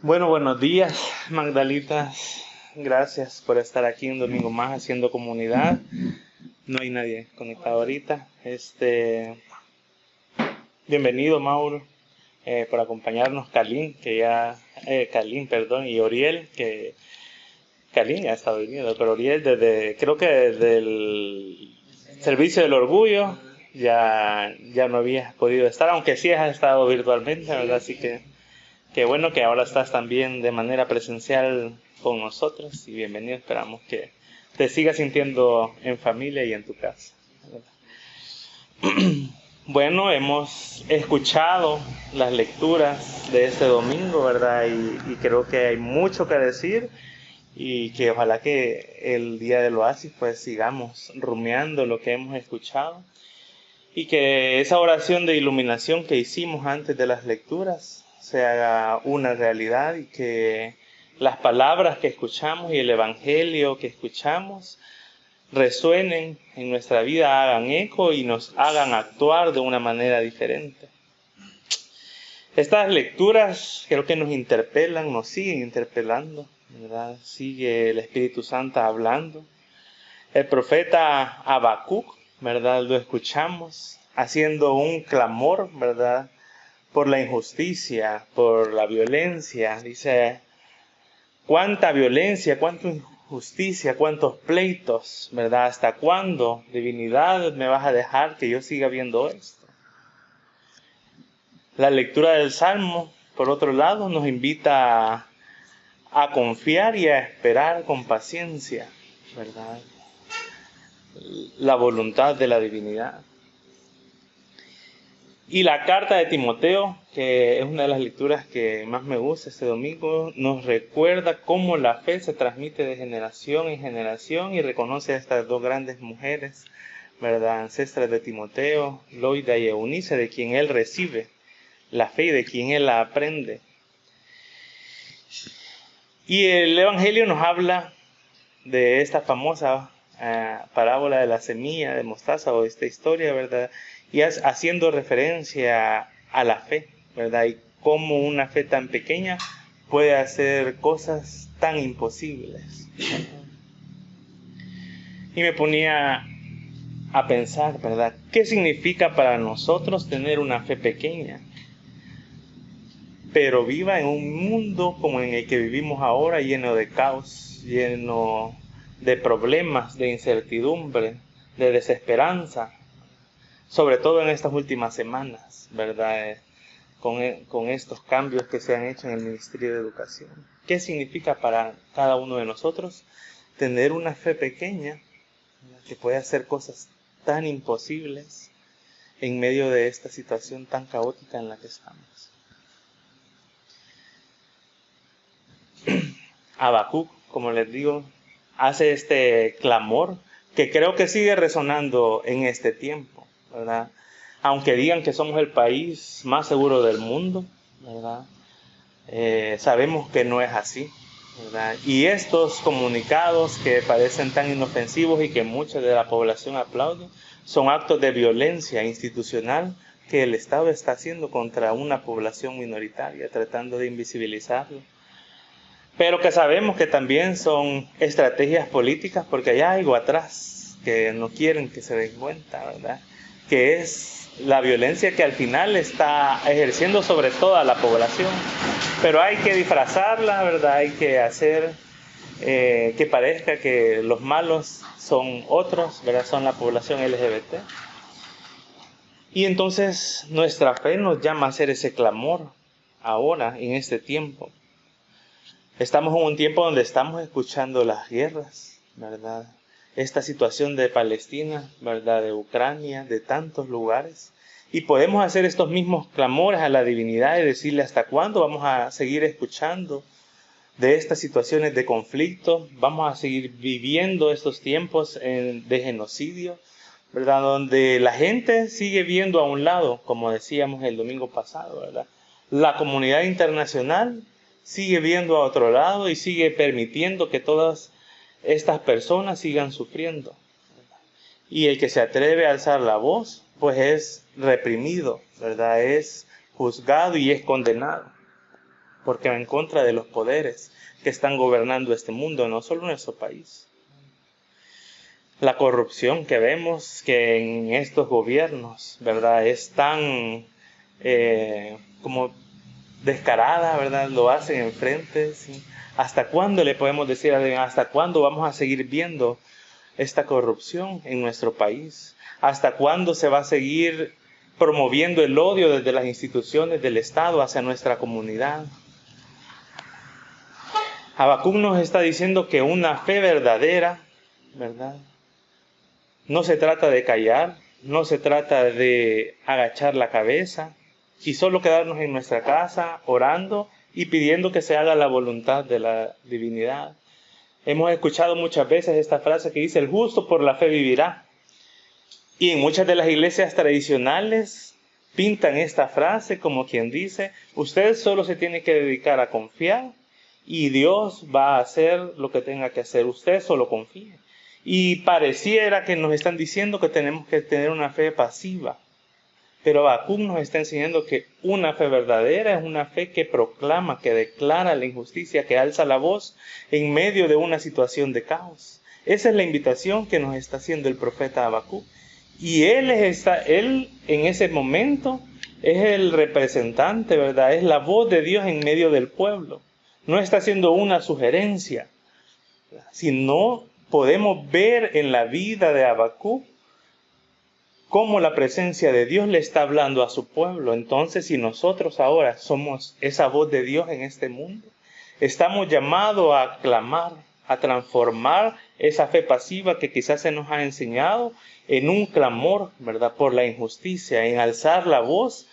Bueno, buenos días, Magdalitas. Gracias por estar aquí un domingo más haciendo comunidad. No hay nadie conectado ahorita. Bienvenido, Mauro, por acompañarnos. Kalin, perdón, y Oriel, que Kalin ya ha estado viniendo, pero Oriel creo que desde el Servicio del Orgullo ya no habías podido estar, aunque sí has estado virtualmente, ¿verdad? Así que qué bueno que ahora estás también de manera presencial con nosotros y bienvenido. Esperamos que te sigas sintiendo en familia y en tu casa. Bueno, hemos escuchado las lecturas de este domingo, ¿verdad? Y creo que hay mucho que decir y que ojalá que el día del oasis pues sigamos rumiando lo que hemos escuchado y que esa oración de iluminación que hicimos antes de las lecturas se haga una realidad y que las palabras que escuchamos y el evangelio que escuchamos resuenen en nuestra vida, hagan eco y nos hagan actuar de una manera diferente. Estas lecturas creo que nos interpelan, nos siguen interpelando, ¿verdad? Sigue el Espíritu Santo hablando. El profeta Habacuc, ¿verdad? Lo escuchamos haciendo un clamor, ¿verdad? Por la injusticia, por la violencia. Dice, cuánta violencia, cuánta injusticia, cuántos pleitos, ¿verdad? ¿Hasta cuándo, divinidad, me vas a dejar que yo siga viendo esto? La lectura del Salmo, por otro lado, nos invita a confiar y a esperar con paciencia, ¿verdad? La voluntad de la divinidad. Y la carta de Timoteo, que es una de las lecturas que más me gusta este domingo, nos recuerda cómo la fe se transmite de generación en generación y reconoce a estas dos grandes mujeres, ¿verdad? Ancestras de Timoteo, Loida y Eunice, de quien él recibe la fe y de quien él la aprende. Y el Evangelio nos habla de esta famosa parábola de la semilla de mostaza o esta historia, ¿verdad? Y haciendo referencia a la fe, ¿verdad? Y cómo una fe tan pequeña puede hacer cosas tan imposibles. Y me ponía a pensar, ¿verdad? ¿Qué significa para nosotros tener una fe pequeña? Pero viva en un mundo como en el que vivimos ahora, lleno de caos, lleno de problemas, de incertidumbre, de desesperanza, sobre todo en estas últimas semanas, ¿verdad? Con estos cambios que se han hecho en el Ministerio de Educación. ¿Qué significa para cada uno de nosotros tener una fe pequeña que puede hacer cosas tan imposibles en medio de esta situación tan caótica en la que estamos? Habacuc, como les digo, hace este clamor que creo que sigue resonando en este tiempo, ¿verdad? Aunque digan que somos el país más seguro del mundo, ¿verdad? Sabemos que no es así, ¿verdad? Y estos comunicados que parecen tan inofensivos y que mucha de la población aplaude, son actos de violencia institucional que el Estado está haciendo contra una población minoritaria, tratando de invisibilizarlo. Pero que sabemos que también son estrategias políticas porque hay algo atrás que no quieren que se den cuenta, ¿verdad? Que es la violencia que al final está ejerciendo sobre toda la población. Pero hay que disfrazarla, ¿verdad? Hay que hacer que parezca que los malos son otros, ¿verdad? Son la población LGBT. Y entonces nuestra fe nos llama a hacer ese clamor ahora, en este tiempo. Estamos en un tiempo donde estamos escuchando las guerras, ¿verdad? Esta situación de Palestina, ¿verdad? De Ucrania, de tantos lugares. Y podemos hacer estos mismos clamores a la divinidad y decirle hasta cuándo vamos a seguir escuchando de estas situaciones de conflicto. Vamos a seguir viviendo estos tiempos de genocidio, ¿verdad? Donde la gente sigue viendo a un lado, como decíamos el domingo pasado, ¿verdad? La comunidad internacional sigue viendo a otro lado y sigue permitiendo que todas estas personas sigan sufriendo. Y el que se atreve a alzar la voz, pues es reprimido, ¿verdad? Es juzgado y es condenado. porque va en contra de los poderes que están gobernando este mundo, no solo nuestro país. La corrupción que vemos que en estos gobiernos, ¿verdad?, es tan como descarada, ¿verdad? Lo hacen enfrente, ¿sí? ¿Hasta cuándo le podemos decir a alguien, hasta cuándo vamos a seguir viendo esta corrupción en nuestro país? ¿Hasta cuándo se va a seguir promoviendo el odio desde las instituciones del Estado hacia nuestra comunidad? Habacuc nos está diciendo que una fe verdadera, ¿verdad?, no se trata de callar, no se trata de agachar la cabeza y solo quedarnos en nuestra casa orando y pidiendo que se haga la voluntad de la divinidad. Hemos escuchado muchas veces esta frase que dice, el justo por la fe vivirá. Y en muchas de las iglesias tradicionales pintan esta frase como quien dice, usted solo se tiene que dedicar a confiar y Dios va a hacer lo que tenga que hacer, usted solo confíe. Y pareciera que nos están diciendo que tenemos que tener una fe pasiva. Pero Habacuc nos está enseñando que una fe verdadera es una fe que proclama, que declara la injusticia, que alza la voz en medio de una situación de caos. Esa es la invitación que nos está haciendo el profeta Habacuc. Y él en ese momento es el representante, ¿verdad? Es la voz de Dios en medio del pueblo. No está haciendo una sugerencia, sino podemos ver en la vida de Habacuc cómo la presencia de Dios le está hablando a su pueblo. Entonces, si nosotros ahora somos esa voz de Dios en este mundo, estamos llamados a clamar, a transformar esa fe pasiva que quizás se nos ha enseñado en un clamor, ¿verdad?, por la injusticia, en alzar la voz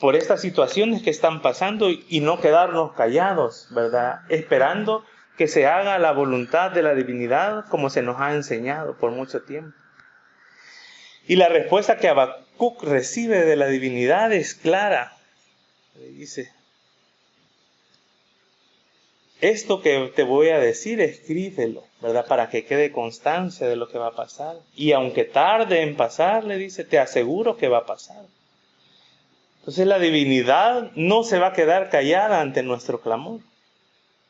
por estas situaciones que están pasando y no quedarnos callados, ¿verdad?, esperando que se haga la voluntad de la divinidad como se nos ha enseñado por mucho tiempo. Y la respuesta que Habacuc recibe de la divinidad es clara. Le dice, esto que te voy a decir, escríbelo, ¿verdad?, para que quede constancia de lo que va a pasar. Y aunque tarde en pasar, le dice, te aseguro que va a pasar. Entonces la divinidad no se va a quedar callada ante nuestro clamor.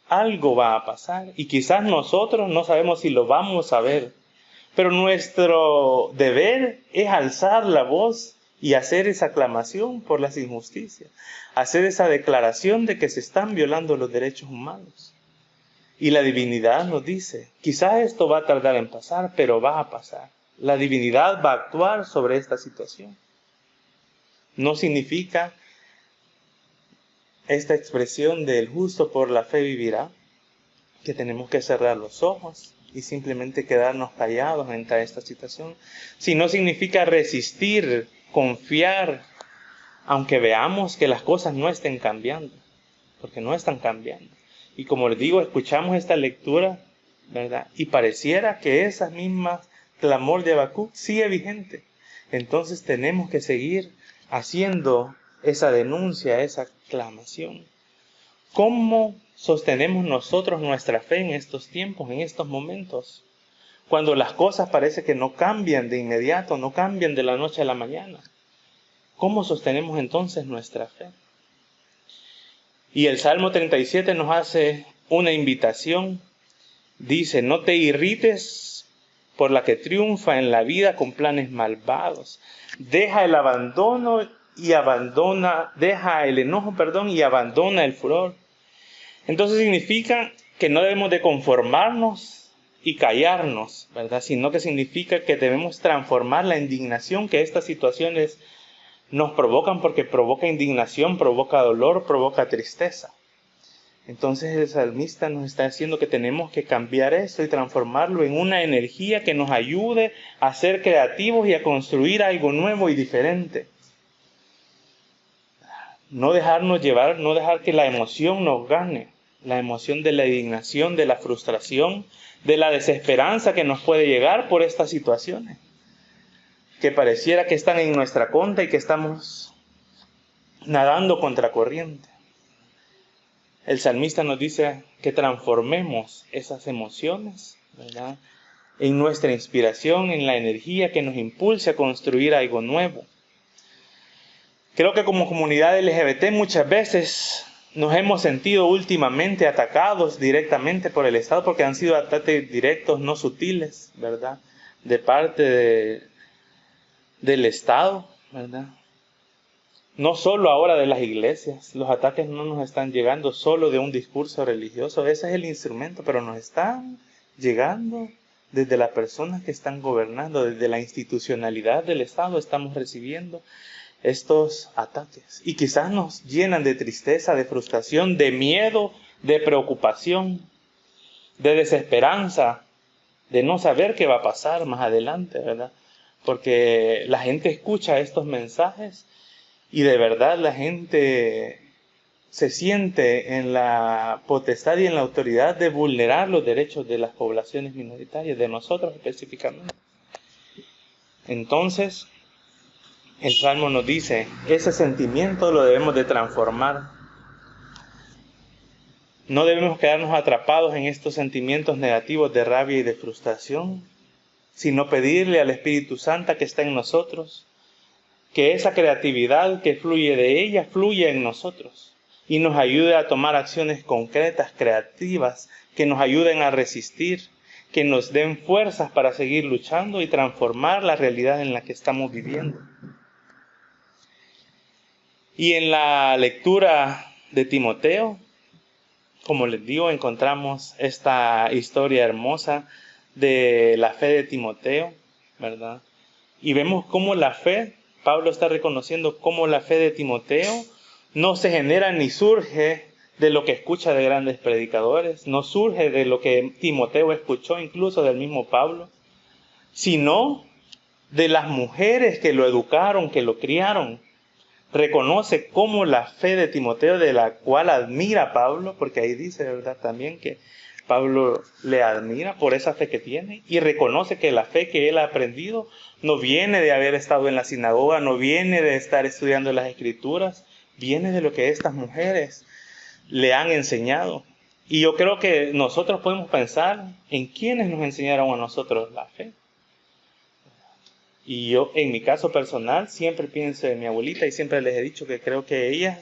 Algo va a pasar y quizás nosotros no sabemos si lo vamos a ver, pero nuestro deber es alzar la voz y hacer esa aclamación por las injusticias, hacer esa declaración de que se están violando los derechos humanos. Y la divinidad nos dice, quizás esto va a tardar en pasar, pero va a pasar. La divinidad va a actuar sobre esta situación. No significa esta expresión del justo por la fe vivirá, que tenemos que cerrar los ojos y simplemente quedarnos callados ante esta situación, sino significa resistir, confiar, aunque veamos que las cosas no estén cambiando, porque no están cambiando. Y como les digo, escuchamos esta lectura, ¿verdad?, y pareciera que esa misma clamor de Habacuc sigue vigente. Entonces tenemos que seguir haciendo esa denuncia, esa clamación. ¿Cómo sostenemos nosotros nuestra fe en estos tiempos, en estos momentos? Cuando las cosas parece que no cambian de inmediato, no cambian de la noche a la mañana. ¿Cómo sostenemos entonces nuestra fe? Y el Salmo 37 nos hace una invitación. Dice, no te irrites por la que triunfa en la vida con planes malvados. Deja el enojo, y abandona el furor. Entonces significa que no debemos de conformarnos y callarnos, ¿verdad?, sino que significa que debemos transformar la indignación que estas situaciones nos provocan, porque provoca indignación, provoca dolor, provoca tristeza. Entonces el salmista nos está diciendo que tenemos que cambiar eso y transformarlo en una energía que nos ayude a ser creativos y a construir algo nuevo y diferente. No dejarnos llevar, no dejar que la emoción nos gane, la emoción de la indignación, de la frustración, de la desesperanza que nos puede llegar por estas situaciones, que pareciera que están en nuestra contra y que estamos nadando contra corriente. El salmista nos dice que transformemos esas emociones, ¿verdad?, en nuestra inspiración, en la energía que nos impulse a construir algo nuevo. Creo que como comunidad LGBT muchas veces nos hemos sentido últimamente atacados directamente por el Estado, porque han sido ataques directos, no sutiles, ¿verdad? De parte del Estado, ¿verdad? No solo ahora de las iglesias, los ataques no nos están llegando solo de un discurso religioso, ese es el instrumento, pero nos están llegando desde las personas que están gobernando, desde la institucionalidad del Estado estamos recibiendo estos ataques. Y quizás nos llenan de tristeza, de frustración, de miedo, de preocupación, de desesperanza, de no saber qué va a pasar más adelante, ¿verdad? Porque la gente escucha estos mensajes y de verdad la gente se siente en la potestad y en la autoridad de vulnerar los derechos de las poblaciones minoritarias, de nosotros específicamente. Entonces, el Salmo nos dice, ese sentimiento lo debemos de transformar. No debemos quedarnos atrapados en estos sentimientos negativos de rabia y de frustración, sino pedirle al Espíritu Santo que está en nosotros, que esa creatividad que fluye de ella, fluya en nosotros y nos ayude a tomar acciones concretas, creativas, que nos ayuden a resistir, que nos den fuerzas para seguir luchando y transformar la realidad en la que estamos viviendo. Y en la lectura de Timoteo, como les digo, encontramos esta historia hermosa de la fe de Timoteo, ¿verdad? Y vemos cómo la fe, Pablo está reconociendo cómo la fe de Timoteo no se genera ni surge de lo que escucha de grandes predicadores, no surge de lo que Timoteo escuchó incluso del mismo Pablo, sino de las mujeres que lo educaron, que lo criaron. Reconoce cómo la fe de Timoteo, de la cual admira Pablo, porque ahí dice, ¿verdad?, también que Pablo le admira por esa fe que tiene y reconoce que la fe que él ha aprendido no viene de haber estado en la sinagoga, no viene de estar estudiando las Escrituras, viene de lo que estas mujeres le han enseñado. Y yo creo que nosotros podemos pensar en quiénes nos enseñaron a nosotros la fe. Y yo, en mi caso personal, siempre pienso en mi abuelita y siempre les he dicho que creo que ella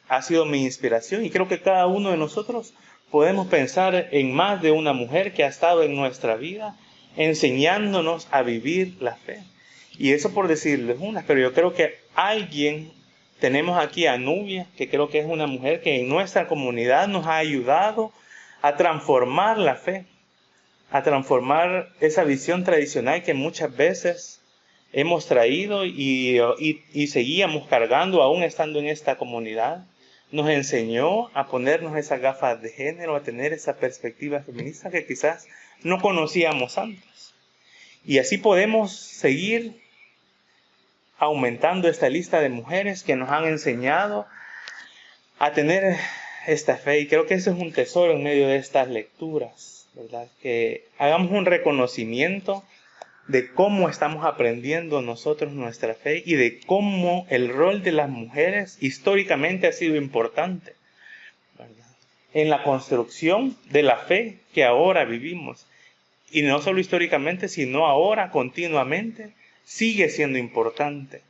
ha sido mi inspiración y creo que cada uno de nosotros podemos pensar en más de una mujer que ha estado en nuestra vida enseñándonos a vivir la fe. Y eso por decirles unas, pero yo creo que tenemos aquí a Nubia, que creo que es una mujer que en nuestra comunidad nos ha ayudado a transformar la fe, a transformar esa visión tradicional que muchas veces hemos traído y seguíamos cargando aún estando en esta comunidad. Nos enseñó a ponernos esas gafas de género, a tener esa perspectiva feminista que quizás no conocíamos antes. Y así podemos seguir aumentando esta lista de mujeres que nos han enseñado a tener esta fe. Y creo que eso es un tesoro en medio de estas lecturas, ¿verdad? Que hagamos un reconocimiento de cómo estamos aprendiendo nosotros nuestra fe y de cómo el rol de las mujeres históricamente ha sido importante, ¿verdad?, en la construcción de la fe que ahora vivimos. Y no solo históricamente, sino ahora continuamente sigue siendo importante.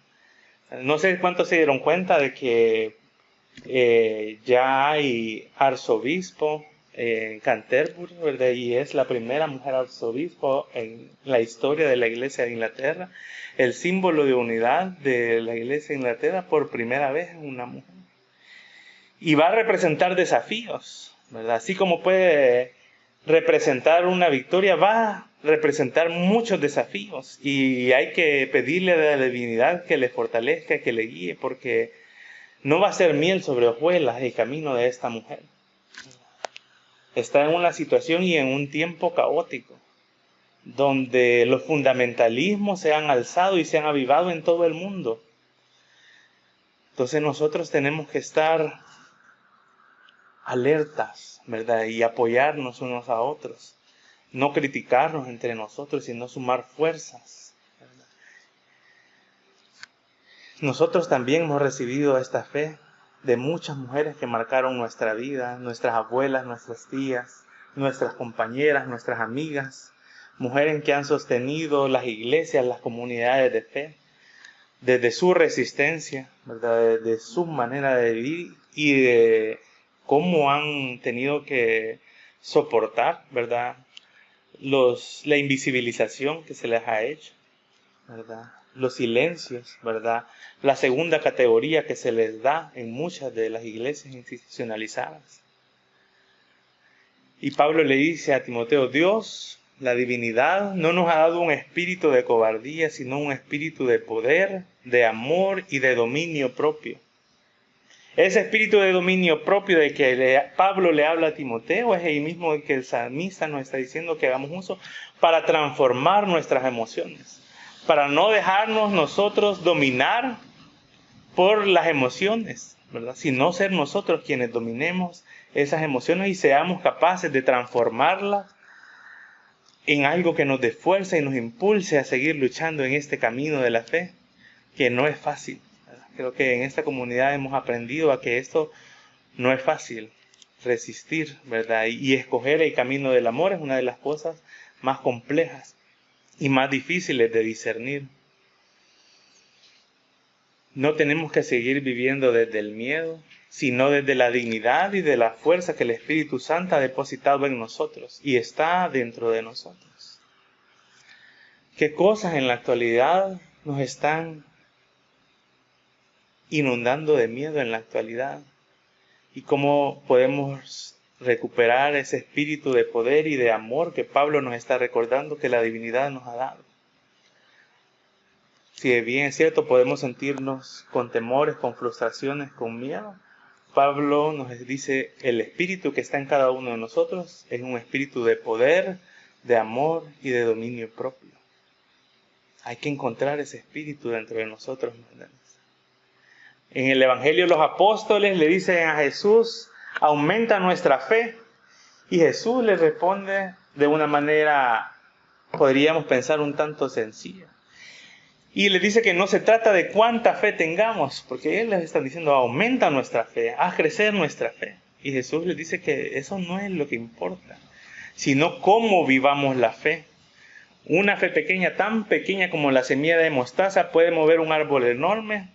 No sé cuántos se dieron cuenta de que ya hay arzobispo en Canterbury, ¿verdad? Y es la primera mujer arzobispo en la historia de la Iglesia de Inglaterra. El símbolo de unidad de la Iglesia de Inglaterra por primera vez es una mujer. Y va a representar desafíos, ¿verdad? Así como puede representar una victoria, va a representar muchos desafíos. Y hay que pedirle a la divinidad que le fortalezca, que le guíe, porque no va a ser miel sobre hojuelas el camino de esta mujer. Está en una situación y en un tiempo caótico, donde los fundamentalismos se han alzado y se han avivado en todo el mundo. Entonces nosotros tenemos que estar alertas, ¿verdad? Y apoyarnos unos a otros. No criticarnos entre nosotros, sino sumar fuerzas, ¿verdad? Nosotros también hemos recibido esta fe de muchas mujeres que marcaron nuestra vida, nuestras abuelas, nuestras tías, nuestras compañeras, nuestras amigas, mujeres que han sostenido las iglesias, las comunidades de fe, desde su resistencia, ¿verdad?, desde su manera de vivir y de cómo han tenido que soportar, ¿verdad?, la invisibilización que se les ha hecho, ¿verdad?, los silencios, ¿verdad?, la segunda categoría que se les da en muchas de las iglesias institucionalizadas. Y Pablo le dice a Timoteo: Dios, la divinidad, no nos ha dado un espíritu de cobardía, sino un espíritu de poder, de amor y de dominio propio. Ese espíritu de dominio propio de que Pablo le habla a Timoteo es el mismo que el salmista nos está diciendo que hagamos uso para transformar nuestras emociones, para no dejarnos nosotros dominar por las emociones, ¿verdad?, sino ser nosotros quienes dominemos esas emociones y seamos capaces de transformarlas en algo que nos dé fuerza y nos impulse a seguir luchando en este camino de la fe, que no es fácil. Creo que en esta comunidad hemos aprendido a que esto no es fácil, resistir, ¿verdad? Y escoger el camino del amor es una de las cosas más complejas y más difíciles de discernir. No tenemos que seguir viviendo desde el miedo, sino desde la dignidad y de la fuerza que el Espíritu Santo ha depositado en nosotros y está dentro de nosotros. ¿Qué cosas en la actualidad nos están inundando de miedo en la actualidad? ¿Y cómo podemos recuperar ese espíritu de poder y de amor que Pablo nos está recordando que la divinidad nos ha dado? Si bien es cierto, podemos sentirnos con temores, con frustraciones, con miedo, Pablo nos dice: el espíritu que está en cada uno de nosotros es un espíritu de poder, de amor y de dominio propio. Hay que encontrar ese espíritu dentro de nosotros, ¿verdad? En el Evangelio los apóstoles le dicen a Jesús: aumenta nuestra fe. Y Jesús les responde de una manera, podríamos pensar, un tanto sencilla. Y les dice que no se trata de cuánta fe tengamos, porque Él les está diciendo: aumenta nuestra fe, haz crecer nuestra fe. Y Jesús les dice que eso no es lo que importa, sino cómo vivamos la fe. Una fe pequeña, tan pequeña como la semilla de mostaza, puede mover un árbol enorme,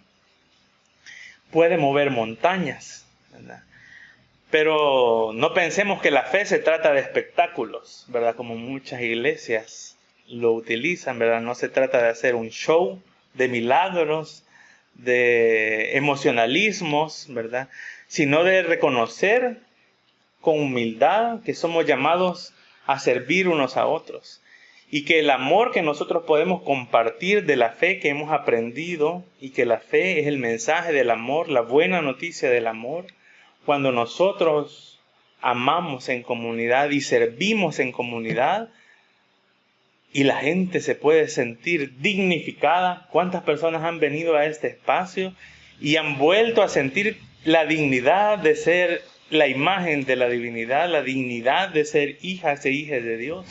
puede mover montañas, ¿verdad? Pero no pensemos que la fe se trata de espectáculos, ¿verdad?, como muchas iglesias lo utilizan, ¿verdad? No se trata de hacer un show de milagros, de emocionalismos, ¿verdad?, sino de reconocer con humildad que somos llamados a servir unos a otros. Y que el amor que nosotros podemos compartir de la fe que hemos aprendido, y que la fe es el mensaje del amor, la buena noticia del amor, cuando nosotros amamos en comunidad y servimos en comunidad, y la gente se puede sentir dignificada. ¿Cuántas personas han venido a este espacio y han vuelto a sentir la dignidad de ser la imagen de la divinidad, la dignidad de ser hijas e hijas de Dios?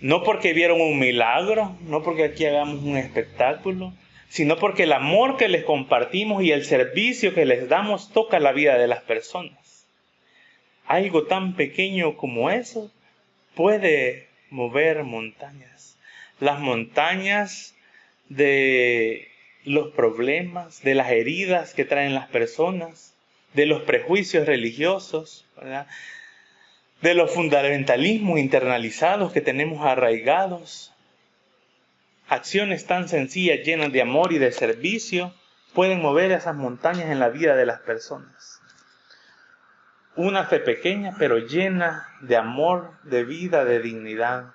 No porque vieron un milagro, no porque aquí hagamos un espectáculo, sino porque el amor que les compartimos y el servicio que les damos toca la vida de las personas. Algo tan pequeño como eso puede mover montañas. Las montañas de los problemas, de las heridas que traen las personas, de los prejuicios religiosos, ¿verdad?, de los fundamentalismos internalizados que tenemos arraigados. Acciones tan sencillas, llenas de amor y de servicio, pueden mover esas montañas en la vida de las personas. Una fe pequeña, pero llena de amor, de vida, de dignidad.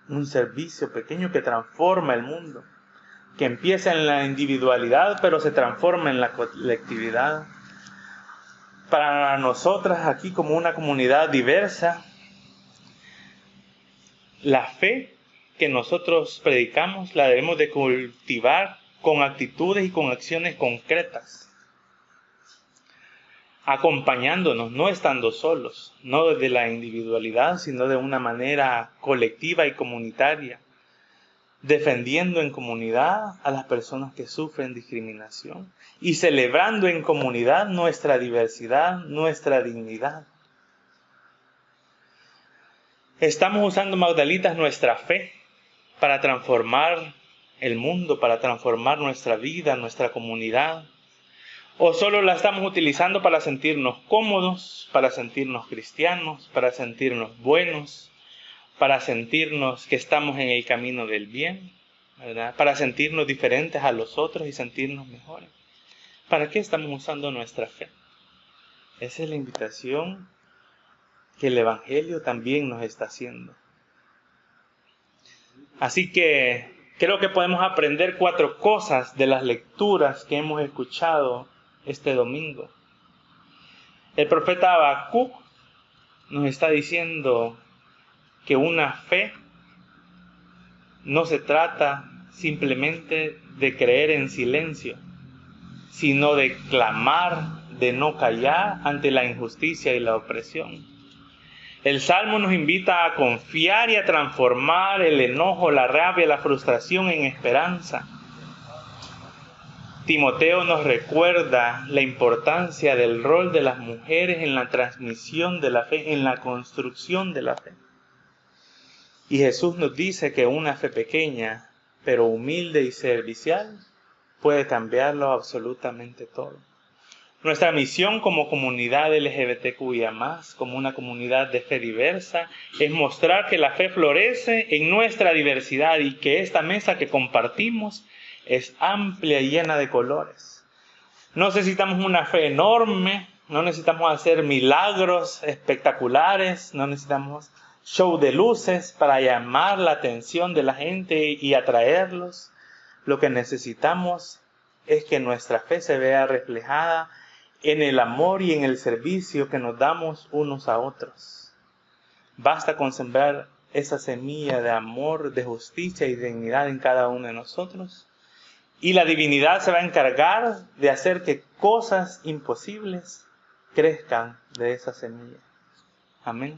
Un servicio pequeño que transforma el mundo, que empieza en la individualidad, pero se transforma en la colectividad. Para nosotras aquí, como una comunidad diversa, la fe que nosotros predicamos la debemos de cultivar con actitudes y con acciones concretas, acompañándonos, no estando solos, no desde la individualidad, sino de una manera colectiva y comunitaria, defendiendo en comunidad a las personas que sufren discriminación y celebrando en comunidad nuestra diversidad, nuestra dignidad. Estamos usando, Magdalitas, nuestra fe para transformar el mundo, para transformar nuestra vida, nuestra comunidad. ¿O solo la estamos utilizando para sentirnos cómodos, para sentirnos cristianos, para sentirnos buenos, para sentirnos que estamos en el camino del bien, ¿verdad? Para sentirnos diferentes a los otros y sentirnos mejores? ¿Para qué estamos usando nuestra fe? Esa es la invitación que el Evangelio también nos está haciendo. Así que creo que podemos aprender 4 cosas de las lecturas que hemos escuchado este domingo. El profeta Habacuc nos está diciendo que una fe no se trata simplemente de creer en silencio, sino de clamar, de no callar ante la injusticia y la opresión. El Salmo nos invita a confiar y a transformar el enojo, la rabia, la frustración en esperanza. Timoteo nos recuerda la importancia del rol de las mujeres en la transmisión de la fe, en la construcción de la fe. Y Jesús nos dice que una fe pequeña, pero humilde y servicial, puede cambiarlo absolutamente todo. Nuestra misión como comunidad LGBTQIA+, como una comunidad de fe diversa, es mostrar que la fe florece en nuestra diversidad y que esta mesa que compartimos es amplia y llena de colores. No necesitamos una fe enorme, no necesitamos hacer milagros espectaculares, no necesitamos show de luces para llamar la atención de la gente y atraerlos. Lo que necesitamos es que nuestra fe se vea reflejada en el amor y en el servicio que nos damos unos a otros. Basta con sembrar esa semilla de amor, de justicia y dignidad en cada uno de nosotros, y la divinidad se va a encargar de hacer que cosas imposibles crezcan de esa semilla. Amén.